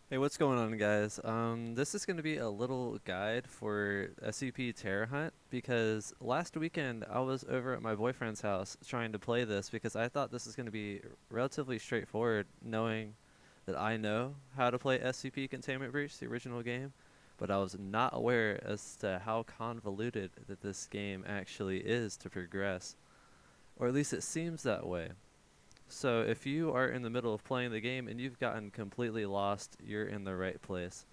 Hey, what's going on, guys? This is going to be a little guide for SCP Terror Hunt because last weekend I was over at my boyfriend's house trying to play this because I thought this is going to be relatively straightforward, knowing that I know how to play SCP Containment Breach, the original game, but I was not aware as to how convoluted that this game actually is to progress, or at least it seems that way. So if you are in the middle of playing the game and you've gotten completely lost, you're in the right place.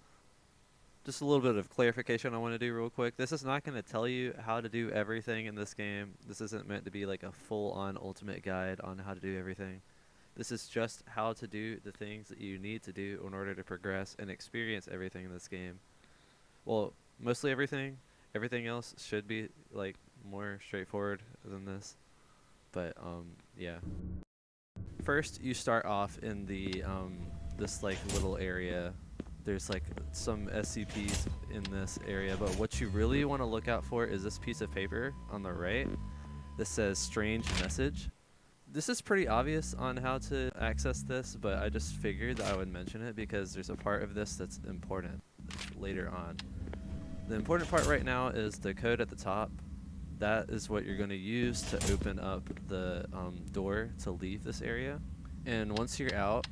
Just a little bit of clarification I want to do real quick. This is not going to tell you how to do everything in this game. This isn't meant to be like a full-on ultimate guide on how to do everything. This is just how to do the things that you need to do in order to progress and experience everything in this game. Well, mostly everything. Everything else should be like more straightforward than this. But yeah. First, you start off in the this like little area. There's like some SCPs in this area, but what you really want to look out for is this piece of paper on the right that says strange message. This is pretty obvious on how to access this, but I just figured that I would mention it because there's a part of this that's important later on. The important part right now is the code at the top. That is what you're going to use to open up the door to leave this area. And once you're out,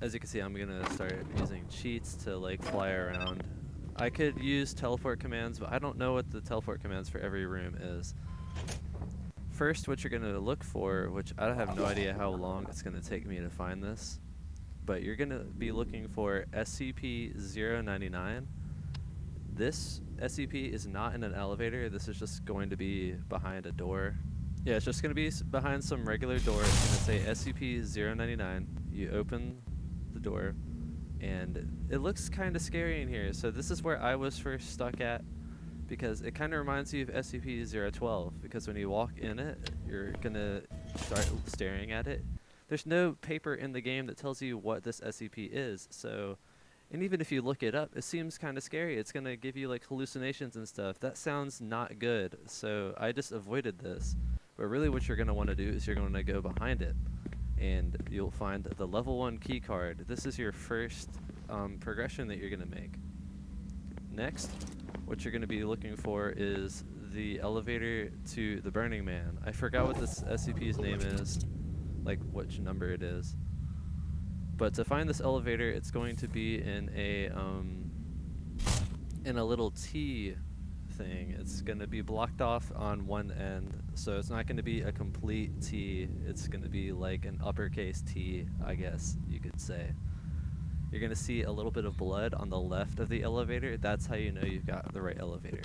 as you can see, I'm going to start using cheats to like fly around. I could use teleport commands, but I don't know what the teleport commands for every room is. First, what you're going to look for, which I have no idea how long it's going to take me to find this, but you're going to be looking for SCP-099. This SCP is not in an elevator. This is just going to be behind a door. Yeah, it's just going to be behind some regular door. It's going to say SCP-099. You open the door, and it looks kind of scary in here. So this is where I was first stuck at, because it kind of reminds you of SCP-012, because when you walk in it, you're going to start staring at it. There's no paper in the game that tells you what this SCP is, so... And even if you look it up, it seems kind of scary. It's going to give you like hallucinations and stuff. That sounds not good, so I just avoided this. But really what you're going to want to do is you're going to go behind it, and you'll find the level 1 keycard. This is your first progression that you're going to make. Next, what you're going to be looking for is the elevator to the Burning Man. I forgot what this SCP's name is, like which number it is. But to find this elevator, it's going to be in a little T thing. It's going to be blocked off on one end, so it's not going to be a complete T. It's going to be like an uppercase T, I guess you could say. You're going to see a little bit of blood on the left of the elevator. That's how you know you've got the right elevator.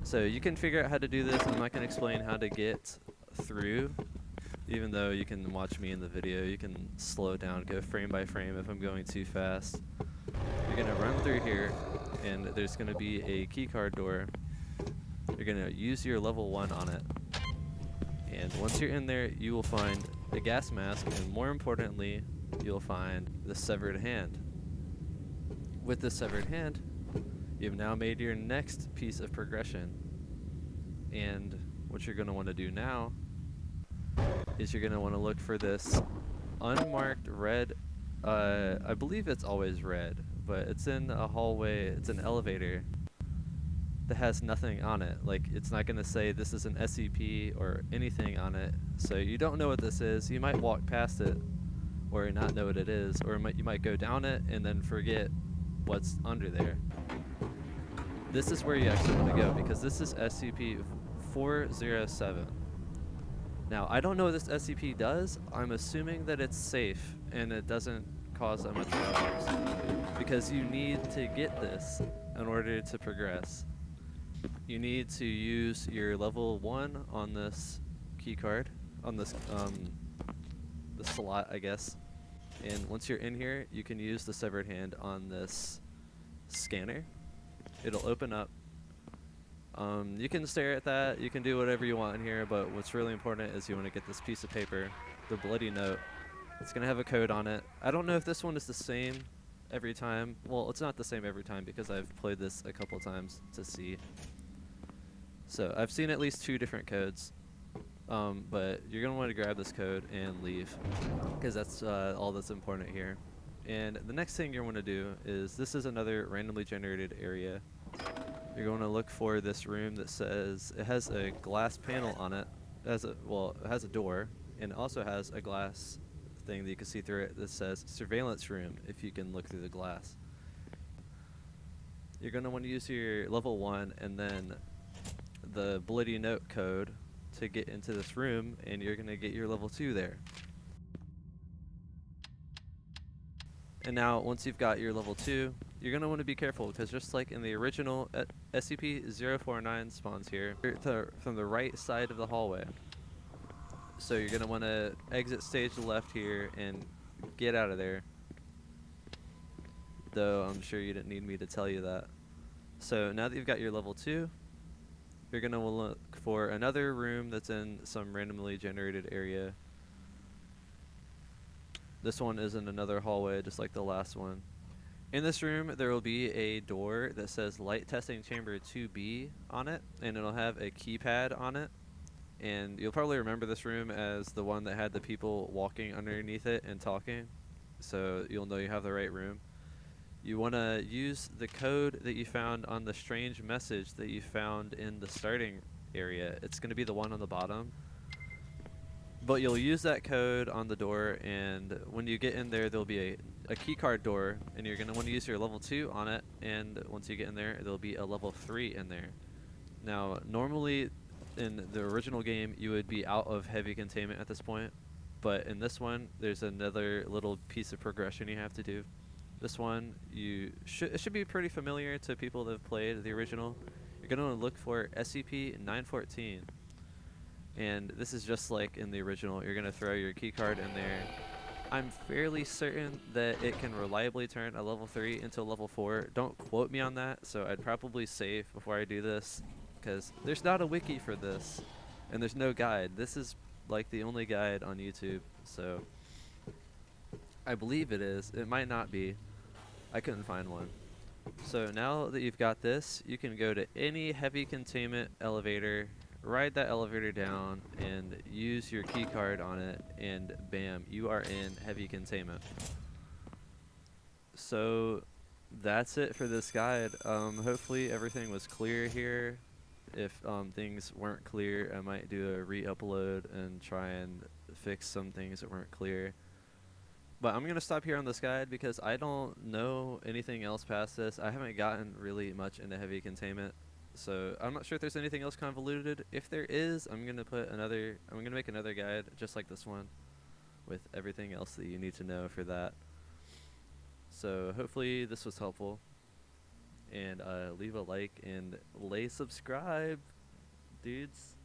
So you can figure out how to do this. I'm not going to explain how to get through. Even though you can watch me in the video, you can slow down, go frame by frame if I'm going too fast. You're going to run through here, and there's going to be a keycard door. You're going to use your level 1 on it. And once you're in there, you will find a gas mask, and more importantly, you'll find the severed hand. With the severed hand, you've now made your next piece of progression. And what you're going to want to do now is you're going to want to look for this unmarked red, I believe it's always red, but it's in a hallway, it's an elevator that has nothing on it. Like, it's not going to say this is an SCP or anything on it, so you don't know what this is. You might walk past it or not know what it is, or you might go down it and then forget what's under there. This is where you actually want to go, because this is SCP-407. Now, I don't know what this SCP does. I'm assuming that it's safe and it doesn't cause that much problems, because you need to get this in order to progress. You need to use your level 1 on this keycard, on this the slot, I guess. And once you're in here, you can use the severed hand on this scanner. It'll open up. You can stare at that, you can do whatever you want in here, but what's really important is you want to get this piece of paper, the bloody note. It's going to have a code on it. I don't know if this one is the same every time. Well, it's not the same every time because I've played this a couple times to see. So I've seen at least 2 different codes, but you're going to want to grab this code and leave, because that's all that's important here. And the next thing you want to do is, this is another randomly generated area. You're going to look for this room that says, it has a glass panel on it. It has a door, and it also has a glass thing that you can see through it that says surveillance room, if you can look through the glass. You're going to want to use your level 1 and then the bloody note code to get into this room, and you're going to get your level 2 there. And now, once you've got your level 2, you're going to want to be careful, because just like in the original, SCP-049 spawns here from the right side of the hallway. So you're going to want to exit stage left here and get out of there. Though I'm sure you didn't need me to tell you that. So now that you've got your level 2, you're going to look for another room that's in some randomly generated area. This one is in another hallway, just like the last one. In this room, there will be a door that says Light Testing Chamber 2B on it, and it'll have a keypad on it. And you'll probably remember this room as the one that had the people walking underneath it and talking, so you'll know you have the right room. You want to use the code that you found on the strange message that you found in the starting area. It's going to be the one on the bottom. But you'll use that code on the door, and when you get in there, there'll be a keycard door, and you're going to want to use your level 2 on it, and once you get in there, there'll be a level 3 in there. Now, normally in the original game, you would be out of heavy containment at this point, but in this one, there's another little piece of progression you have to do. This one, it should be pretty familiar to people that have played the original. You're going to want to look for SCP-914. And this is just like in the original. You're going to throw your keycard in there. I'm fairly certain that it can reliably turn a level 3 into a level 4. Don't quote me on that, so I'd probably save before I do this, because there's not a wiki for this, and there's no guide. This is like the only guide on YouTube, so I believe it is. It might not be. I couldn't find one. So now that you've got this, you can go to any heavy containment elevator, ride that elevator down, and use your keycard on it, and bam, you are in heavy containment. So that's it for this guide. Hopefully everything was clear here. If things weren't clear, I might do a re-upload and try and fix some things that weren't clear. But I'm going to stop here on this guide because I don't know anything else past this. I haven't gotten really much into heavy containment. So I'm not sure if there's anything else convoluted. If there is, I'm going to make another guide just like this one with everything else that you need to know for that. So hopefully this was helpful. And leave a like and subscribe, dudes.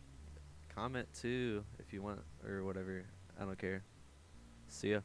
Comment too if you want or whatever. I don't care. See ya.